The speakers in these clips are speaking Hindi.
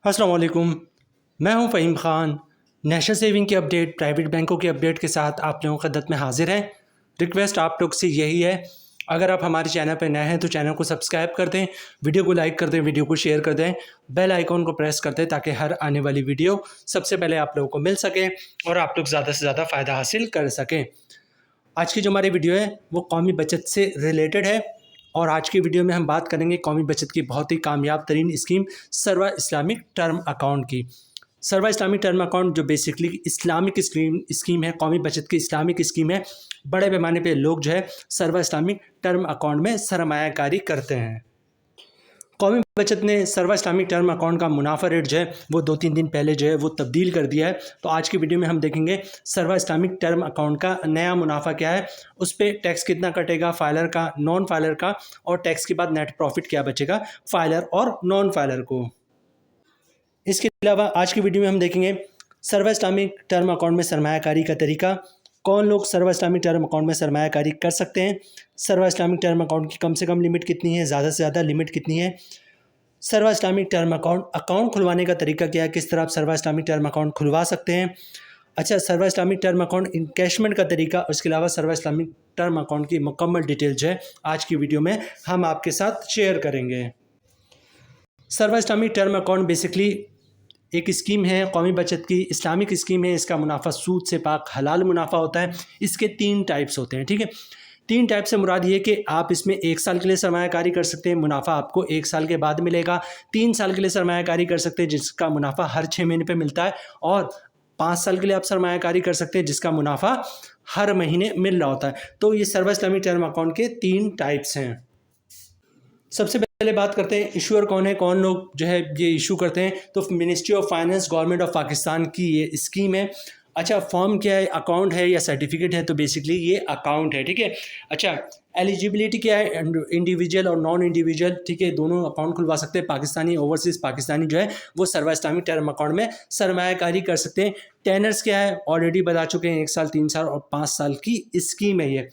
अस्सलाम वालेकुम। मैं हूं फ़हीम ख़ान। नेशनल सेविंग की अपडेट, प्राइवेट बैंकों की अपडेट के साथ आप लोगों की खिदमत में हाजिर हैं। रिक्वेस्ट आप लोग से यही है, अगर आप हमारे चैनल पर नए हैं तो चैनल को सब्सक्राइब कर दें, वीडियो को लाइक कर दें, वीडियो को शेयर कर दें, बेल आइकॉन को प्रेस कर दें ताकि हर आने वाली वीडियो सबसे पहले आप लोगों को मिल सके और आप लोग ज़्यादा से ज़्यादा फ़ायदा हासिल कर सकें। आज की जो हमारी वीडियो है वो कौमी बचत से रिलेटेड है और आज की वीडियो में हम बात करेंगे कौमी बचत की बहुत ही कामयाब तरीन स्कीम सर्वा इस्लामिक टर्म अकाउंट की। सर्वा इस्लामिक टर्म अकाउंट जो बेसिकली इस्लामिक स्कीम है, कौमी बचत की इस्लामिक स्कीम है। बड़े पैमाने पे लोग जो है सर्वा इस्लामिक टर्म अकाउंट में सरमायाकारी करते हैं। कौमी बचत ने सर्वा इस्लामिक टर्म अकाउंट का मुनाफा रेट जो है वो 2-3 दिन पहले जो है वो तब्दील कर दिया है। तो आज की वीडियो में हम देखेंगे सर्वा इस्लामिक टर्म अकाउंट का नया मुनाफा क्या है, उस पर टैक्स कितना कटेगा, फाइलर का, नॉन फाइलर का, और टैक्स के बाद नेट प्रॉफिट क्या बचेगा फाइलर और नॉन फाइलर को। इसके अलावा आज की वीडियो में हम देखेंगे सर्वा इस्लामिक टर्म अकाउंट में सरमायाकारी का तरीका, कौन लोग सर्वा इस्लामिक टर्म अकाउंट में सरमायाकारी कर सकते हैं, सर्वा इस्लामिक टर्म अकाउंट की कम से कम लिमिट कितनी है, ज़्यादा से ज़्यादा लिमिट कितनी है, सर्वा इस्लामिक टर्म अकाउंट खुलवाने का तरीका क्या है, किस तरह आप सर्वा इस्लामिक टर्म अकाउंट खुलवा सकते हैं। अच्छा, सर्वा इस्लामिक टर्म अकाउंट इनकैशमेंट का तरीका, उसके अलावा सर्वा इस्लामिक टर्म अकाउंट की मुकम्मल डिटेल जो है आज की वीडियो में हम आपके साथ शेयर करेंगे। सर्वा इस्लामिक टर्म अकाउंट बेसिकली एक स्कीम है, कौमी बचत की इस्लामिक स्कीम है। इसका मुनाफा सूद से पाक हलाल मुनाफा होता है। इसके 3 टाइप्स होते हैं, ठीक है। 3 टाइप से मुराद ये कि आप इसमें 1 साल के लिए सरमायाकारी कर सकते हैं, मुनाफा आपको 1 साल के बाद मिलेगा। 3 साल के लिए सरमायाकारी कर सकते हैं जिसका मुनाफा हर 6 महीने पे मिलता है, और 5 साल के लिए आप सरमायाकारी कर सकते हैं जिसका मुनाफा हर महीने मिल रहा होता है। तो ये सर्वा इस्लामिक टर्म अकाउंट के 3 टाइप्स हैं। सबसे पहले बात करते हैं इशूअर कौन है, कौन लोग जो है ये इशू करते हैं। तो ministry of finance, government of Pakistan की ये स्कीम है। अच्छा, फॉर्म क्या है, अकाउंट है या सर्टिफिकेट है? तो बेसिकली ये अकाउंट है, ठीक है। अच्छा, एलिजिबिलिटी क्या है, इंडिविजुअल और नॉन इंडिविजुअल, ठीक है, दोनों अकाउंट खुलवा सकते हैं। पाकिस्तानी, ओवरसीज़ पाकिस्तानी जो है वो सर्वा इस्लामिक टर्म अकाउंट में सरमायाकारी कर सकते हैं। टेनर्स क्या है, ऑलरेडी बता चुके हैं, 1 साल, 3 साल और 5 साल की स्कीम है ये।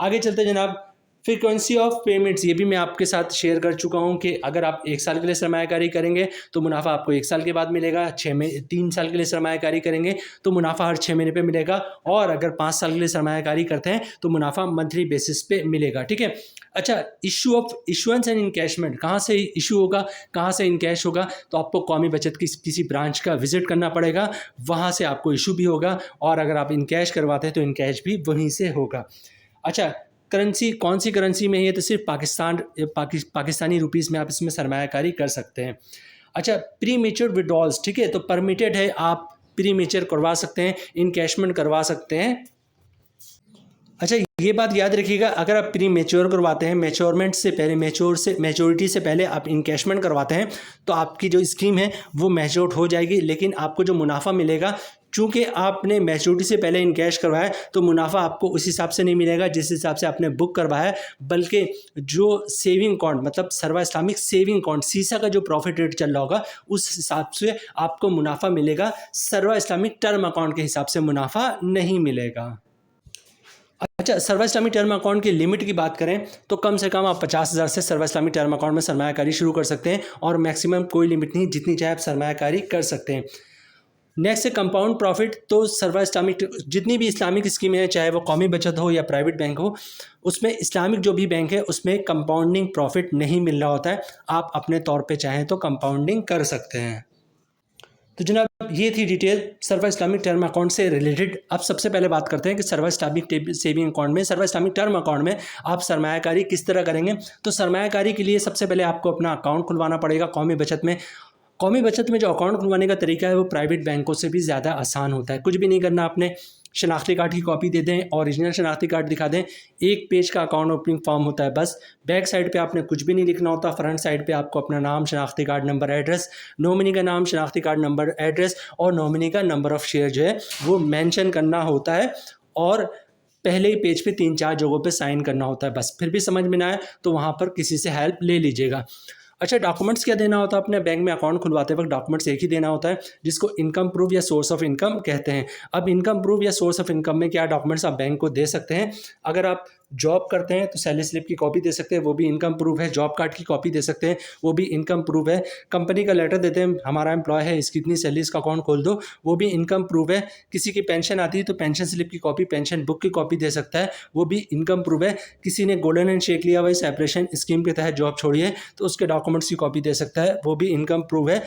आगे चलते जनाब, फ्रीक्वेंसी ऑफ पेमेंट्स, ये भी मैं आपके साथ शेयर कर चुका हूँ कि अगर आप 1 साल के लिए सरमायाकारी करेंगे तो मुनाफा आपको 1 साल के बाद मिलेगा। 3 साल के लिए सरमायाकारी करेंगे तो मुनाफा हर 6 महीने पे मिलेगा, और अगर 5 साल के लिए सरमायाकारी करते हैं तो मुनाफा मंथली बेसिस पे मिलेगा, ठीक है। अच्छा, इशुएंस एंड इनकैशमेंट, कहाँ से इशू होगा, कहाँ से इनकैश होगा? तो आपको कौमी बचत की किसी ब्रांच का विजिट करना पड़ेगा, वहाँ से आपको इशू भी होगा, और अगर आप इनकैश करवाते हैं तो इनकैश भी वहीं से होगा। अच्छा, करेंसी कौन सी करेंसी में है? तो सिर्फ पाकिस्तानी रुपीज़ में आप इसमें सरमायाकारी कर सकते हैं। अच्छा, प्री मेच्योर विड्रॉल्स, ठीक है, तो परमिटेड है, आप प्री मेच्योर करवा सकते हैं, इनकैशमेंट करवा सकते हैं। अच्छा, ये बात याद रखिएगा, अगर आप प्री मेच्योर करवाते हैं, मैच्योरमेंट से पहले, मैच्योरिटी से पहले आप इनकैशमेंट करवाते हैं तो आपकी जो स्कीम है वो मैच्योर हो जाएगी, लेकिन आपको जो मुनाफा मिलेगा, चूँकि आपने मैच्योरिटी से पहले इनकैश करवाया तो मुनाफा आपको उस हिसाब से नहीं मिलेगा जिस हिसाब से आपने बुक करवाया है, बल्कि जो सेविंग अकाउंट, मतलब सर्वा इस्लामिक सेविंग अकाउंट, सीसा का जो प्रॉफिट रेट चल रहा होगा उस हिसाब से आपको मुनाफा मिलेगा। सर्वा इस्लामिक टर्म अकाउंट के हिसाब से मुनाफा नहीं मिलेगा। अच्छा, सर्वा इस्लामिक टर्म अकाउंट की लिमिट की बात करें तो कम से कम आप 50,000 से सर्वा इस्लामिक टर्म अकाउंट में सरमायाकारी शुरू कर सकते हैं, और मैक्सिमम कोई लिमिट नहीं, जितनी चाहे आप सरमायाकारी कर सकते हैं। नेक्स्ट है कंपाउंड प्रॉफिट। तो सर्वा इस्लामिक जितनी भी इस्लामिक स्कीमें हैं, चाहे वो कौमी बचत हो या प्राइवेट बैंक हो, उसमें इस्लामिक जो भी बैंक है उसमें कंपाउंडिंग प्रॉफिट नहीं मिल रहा होता है। आप अपने तौर पे चाहें तो कंपाउंडिंग कर सकते हैं। तो जनाब, ये थी डिटेल सर्वा इस्लामिक टर्म अकाउंट से रिलेटेड। अब सबसे पहले बात करते हैं कि सर्वा इस्लामिक सेविंग अकाउंट में, सर्वा इस्लामिक टर्म अकाउंट में आप सरमायाकारी किस तरह करेंगे। तो सरमायाकारी के लिए सबसे पहले आपको अपना अकाउंट खुलवाना पड़ेगा कौमी बचत में। कौमी बचत में जो अकाउंट खुलवाने का तरीका है वो प्राइवेट बैंकों से भी ज़्यादा आसान होता है। कुछ भी नहीं करना, आपने शनाख्ती कार्ड की कॉपी दे दें, ओरिजिनल शनाख्ती कार्ड दिखा दें, 1 पेज का अकाउंट ओपनिंग फॉर्म होता है बस। बैक साइड पे आपने कुछ भी नहीं लिखना होता, फ्रंट साइड पे आपको अपना नाम, शनाख्ती कार्ड नंबर, एड्रेस, नॉमिनी का नाम, शनाख्ती कार्ड नंबर, एड्रेस और नॉमिनी का नंबर ऑफ़ शेयर जो है वो मेंशन करना होता है, और पहले ही पेज पे 3-4 जगहों पे साइन करना होता है बस। फिर भी समझ में ना आए तो वहाँ पर किसी से हेल्प ले लीजिएगा। अच्छा, डॉक्यूमेंट्स क्या देना होता है अपने बैंक में अकाउंट खुलवाते वक्त? डॉक्यूमेंट्स एक ही देना होता है जिसको इनकम प्रूफ या सोर्स ऑफ इनकम कहते हैं। अब इनकम प्रूफ या सोर्स ऑफ इनकम में क्या डॉक्यूमेंट्स आप बैंक को दे सकते हैं? अगर आप जॉब करते हैं तो सैलरी स्लिप की कॉपी दे सकते हैं, वो भी इनकम प्रूफ है। जॉब कार्ड की कॉपी दे सकते हैं, वो भी इनकम प्रूफ है। कंपनी का लेटर देते हैं, हमारा एम्प्लॉय है, इसकी इतनी सैलरी, इसका अकाउंट खोल दो, वो भी इनकम प्रूफ है। किसी की पेंशन आती है तो पेंशन स्लिप की कॉपी, पेंशन बुक की कॉपी दे सकता है, वो भी इनकम प्रूफ है। किसी ने गोल्डन हैंड शेक लिया हुआ सेपरेशन स्कीम के तहत जॉब छोड़ी है तो उसके डॉक्यूमेंट्स की कॉपी दे सकता है, वो भी इनकम प्रूफ है।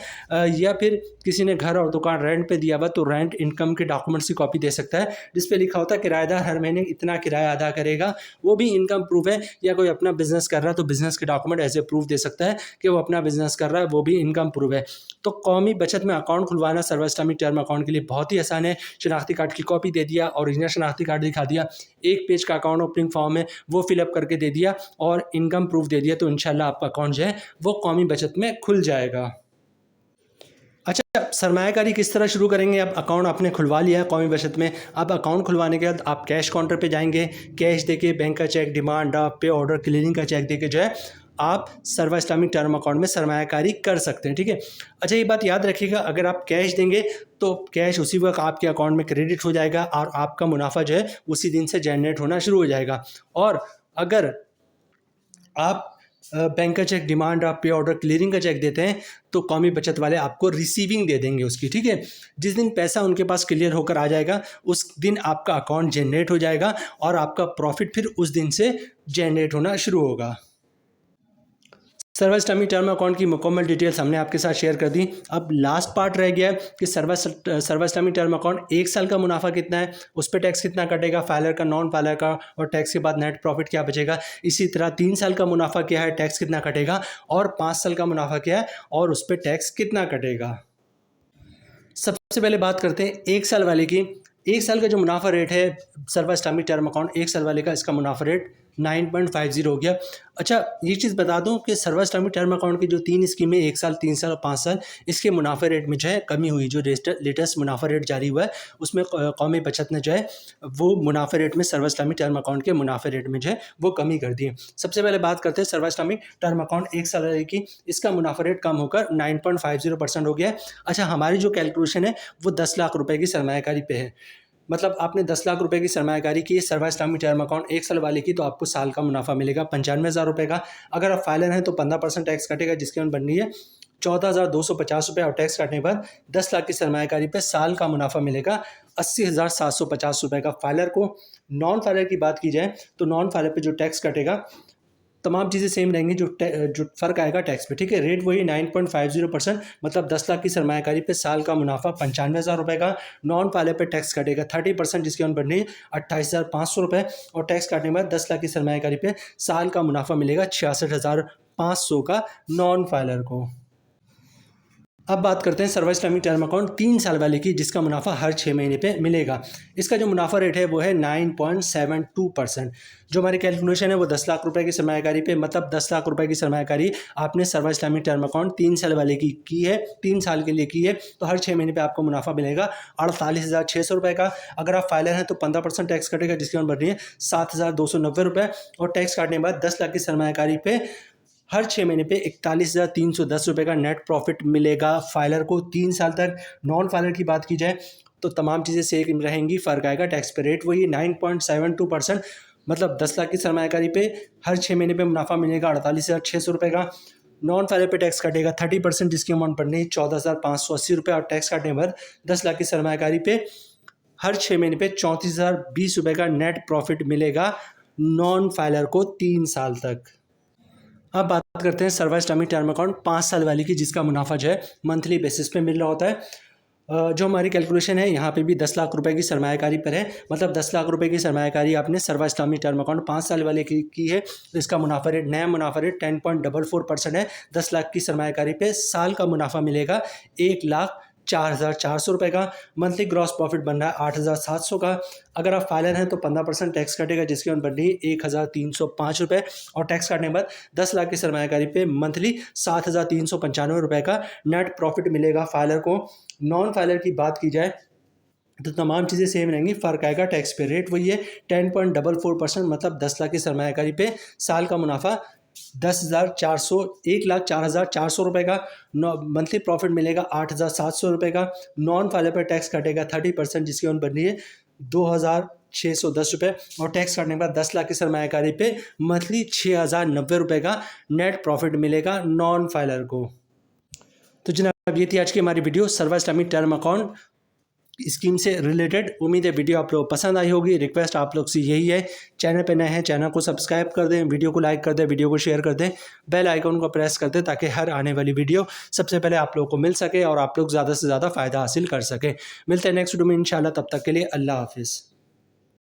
या फिर किसी ने घर और दुकान रेंट पे दिया हुआ तो रेंट इनकम के डॉक्यूमेंट्स की कॉपी दे सकता है, जिस पे लिखा होता है किराएदार हर महीने इतना किराया अदा करेगा, वो भी इनकम प्रूफ है। या कोई अपना बिजनेस कर रहा है तो बिजनेस के डॉक्यूमेंट एज ए प्रूफ दे सकता है कि वो अपना बिजनेस कर रहा है, वो भी इनकम प्रूफ है। तो कौमी बचत में अकाउंट खुलवाना सर्व इस्लामिक टर्म अकाउंट के लिए बहुत ही आसान है। शनाख्ती कार्ड की कॉपी दे दिया, ओरिजिनल शनाख्ती कार्ड दिखा दिया, एक पेज का अकाउंट ओपनिंग फॉर्म है वो फिलअप करके दे दिया और इनकम प्रूफ दे दिया, तो इंशाल्लाह आपका अकाउंट जो है वो कौमी बचत में खुल जाएगा। अच्छा, सरमायाकारी किस तरह शुरू करेंगे? अब अकाउंट आपने खुलवा लिया है कौमी बचत में, अब अकाउंट खुलवाने के बाद आप कैश काउंटर पे जाएंगे, कैश देके बैंक का चेक, डिमांड ड्राफ्ट, पे ऑर्डर, क्लियरिंग का चेक देके जो है आप सर्व इस्लामिक टर्म अकाउंट में सरमायाकारी कर सकते हैं, ठीक है। अच्छा, ये बात याद रखिएगा, अगर आप कैश देंगे तो कैश उसी वक्त आपके अकाउंट में क्रेडिट हो जाएगा और आपका मुनाफा जो है उसी दिन से जनरेट होना शुरू हो जाएगा। और अगर आप बैंक का चेक, डिमांड ड्राफ्ट, पे ऑर्डर, क्लियरिंग का चेक देते हैं तो कौमी बचत वाले आपको रिसीविंग दे देंगे उसकी, ठीक है। जिस दिन पैसा उनके पास क्लियर होकर आ जाएगा उस दिन आपका अकाउंट जनरेट हो जाएगा और आपका प्रॉफिट फिर उस दिन से जनरेट होना शुरू होगा। सर्व इस्लामिक टर्म अकाउंट की मुकम्मल डिटेल्स हमने आपके साथ शेयर कर दी। अब लास्ट पार्ट रह गया है कि सर्व इस्लामिक टर्म अकाउंट 1 साल का मुनाफा कितना है, उस पर टैक्स कितना कटेगा, फाइलर का, नॉन फाइलर का, और टैक्स के बाद नेट प्रॉफिट क्या बचेगा। इसी तरह 3 साल का मुनाफा क्या है, टैक्स कितना कटेगा, और 5 साल का मुनाफा क्या है और उस पर टैक्स कितना कटेगा। सबसे पहले बात करते हैं 1 साल वाले की। 1 साल का जो मुनाफा रेट है सर्व इस्लामिक टर्म अकाउंट 1 साल वाले का, इसका मुनाफा रेट 9.50 हो गया। अच्छा, ये चीज़ बता दूं कि सर्व इस्लामिक टर्म अकाउंट की जो 3 स्कीमें 1 साल, 3 साल और 5 साल, इसके मुनाफा रेट में जो है कमी हुई। जो लेटेस्ट मुनाफा रेट जारी हुआ है उसमें कौमी बचत ने जो है वो मुनाफा रेट में सर्व इस्लामिक टर्म अकाउंट के मुनाफा रेट में जो है वो कमी कर दी है। सबसे पहले बात करते हैं सर्व इस्लामिक टर्म अकाउंट 1 साल की, इसका मुनाफा रेट कम होकर 9.50% हो गया है। अच्छा, हमारी जो कैलकुलेशन है वो 10 लाख रुपए की सरमायाकारी पे है। मतलब आपने 10 लाख रुपए की सरमायाकारी की सर्व इस्लामिक टर्म अकाउंट 1 साल वाले की, तो आपको साल का मुनाफा मिलेगा 95,000 रुपये का। अगर आप फाइलर हैं तो 15% टैक्स कटेगा, जिसकी अमाउंट बन रही है 14,250 रुपये, और टैक्स काटने के बाद 10 लाख की सरमायाकारी पे साल का मुनाफा मिलेगा 80,750 रुपये का फाइलर को। नॉन फाइलर की बात की जाए तो नॉन फाइलर पे जो टैक्स कटेगा तमाम चीज़ें सेम रहेंगी, जो फ़र्क आएगा टैक्स पे, ठीक है। रेट वही 9.50%, मतलब 10 लाख की सरमायाकारी पे साल का मुनाफा 95,000 रुपये का। नॉन फाइलर पे टैक्स कटेगा 30%, जिसकी अमाउंट बढ़नी है 28,500 रुपये, और टैक्स काटने के बाद 10 लाख की सरमायाकारी पे साल का मुनाफा मिलेगा 66,500 का नॉन फाइलर को। अब बात करते हैं सर्व इस्लामिक टर्म अकाउंट 3 साल वाले की, जिसका मुनाफा हर 6 महीने पे मिलेगा। इसका जो मुनाफा रेट है वो है 9.72%। जो हमारी कैलकुलेशन है वो 10 लाख रुपए की सरमायाकारी पे, मतलब 10 लाख रुपए की सरमायाकारी आपने सर्व इस्लामिक टर्म अकाउंट 3 साल वाले की है, 3 साल के लिए की है, तो हर 6 महीने पे आपको मुनाफा मिलेगा 48,600 रुपये का। अगर आप फाइलर हैं तो 15% टैक्स कटेगा, जिसकी अमाउंट बढ़ रही है 7,290 रुपये, और टैक्स काटने के बाद 10 लाख की सरमायाकारी पे हर 6 महीने पे 41,310 रुपये का नेट प्रॉफिट मिलेगा फाइलर को 3 साल तक। नॉन फाइलर की बात की जाए तो तमाम चीज़ें सेम रहेंगी, फ़र्क आएगा टैक्स पे, रेट वही 9.72%, मतलब 10 लाख की सरमायाकारी पे हर 6 महीने पे मुनाफा मिलेगा 48,600 रुपये का। नॉन फाइलर पे टैक्स कटेगा 30%, जिसकी अमाउंट बढ़नी है 14,580 रुपये, और टैक्स काटने के बाद 10 लाख की सरमायाकारी पे हर 6 महीने पे 34,020 रुपये का नेट प्रॉफिट मिलेगा नॉन फाइलर को 3 साल तक। अब बात करते हैं सर्व इस्लामिक टर्म अकाउंट 5 साल वाली की, जिसका मुनाफा जो है मंथली बेसिस पे मिल रहा होता है। जो हमारी कैलकुलेशन है यहाँ पे भी 10 लाख रुपए की सरमायाकारी पर है, मतलब 10 लाख रुपए की सरमायाकारी आपने सर्व इस्लामिक टर्म अकाउंट 5 साल वाले की है, तो इसका मुनाफा रेट, नया मुनाफा रेट 10.44% है। 10 लाख की सरमायाकारी पे साल का मुनाफा मिलेगा 1,04,400 रुपये का। मंथली ग्रॉस प्रॉफिट बन रहा है 8,700 का। अगर आप फाइलर हैं तो 15% टैक्स कटेगा, जिसकी अमाउंट बन रही है 1,305 रुपये, और टैक्स काटने के बाद 10 लाख की सरमायाकारी पे मंथली 7,395 रुपये का नेट प्रॉफिट मिलेगा फाइलर को। नॉन फाइलर की बात की जाए तो तमाम चीज़ें सेम रहेंगी, फ़र्क आएगा टैक्स पे, रेट वही है 10.44%, मतलब 10 लाख की सरमायाकारी पे साल का मुनाफा 1,04,400 रुपये का। मंथली प्रॉफिट मिलेगा 8,700 रुपये का। नॉन फाइलर पर टैक्स कटेगा 30%, जिसकी अमाउंट बन रही है ₹610 और टैक्स काटने के बाद 10 लाख की सरमायाकारी पे मंथली ₹6090 का नेट प्रॉफिट मिलेगा नॉन फाइलर को। तो जनाब ये थी आज की हमारी वीडियो सर्वा इस्लामिक टर्म अकाउंट स्कीम से रिलेटेड। उम्मीद है वीडियो आप लोग पसंद आई होगी। रिक्वेस्ट आप लोग से यही है, चैनल पे नए हैं चैनल को सब्सक्राइब कर दें, वीडियो को लाइक कर दें, वीडियो को शेयर कर दें, बेल आइकन को प्रेस कर दें ताकि हर आने वाली वीडियो सबसे पहले आप लोगों को मिल सके और आप लोग ज़्यादा से ज़्यादा फ़ायदा हासिल कर सकें। मिलते हैं नेक्स्ट वीडियो में इंशाल्लाह, तब तक के लिए अल्लाह हाफिज़।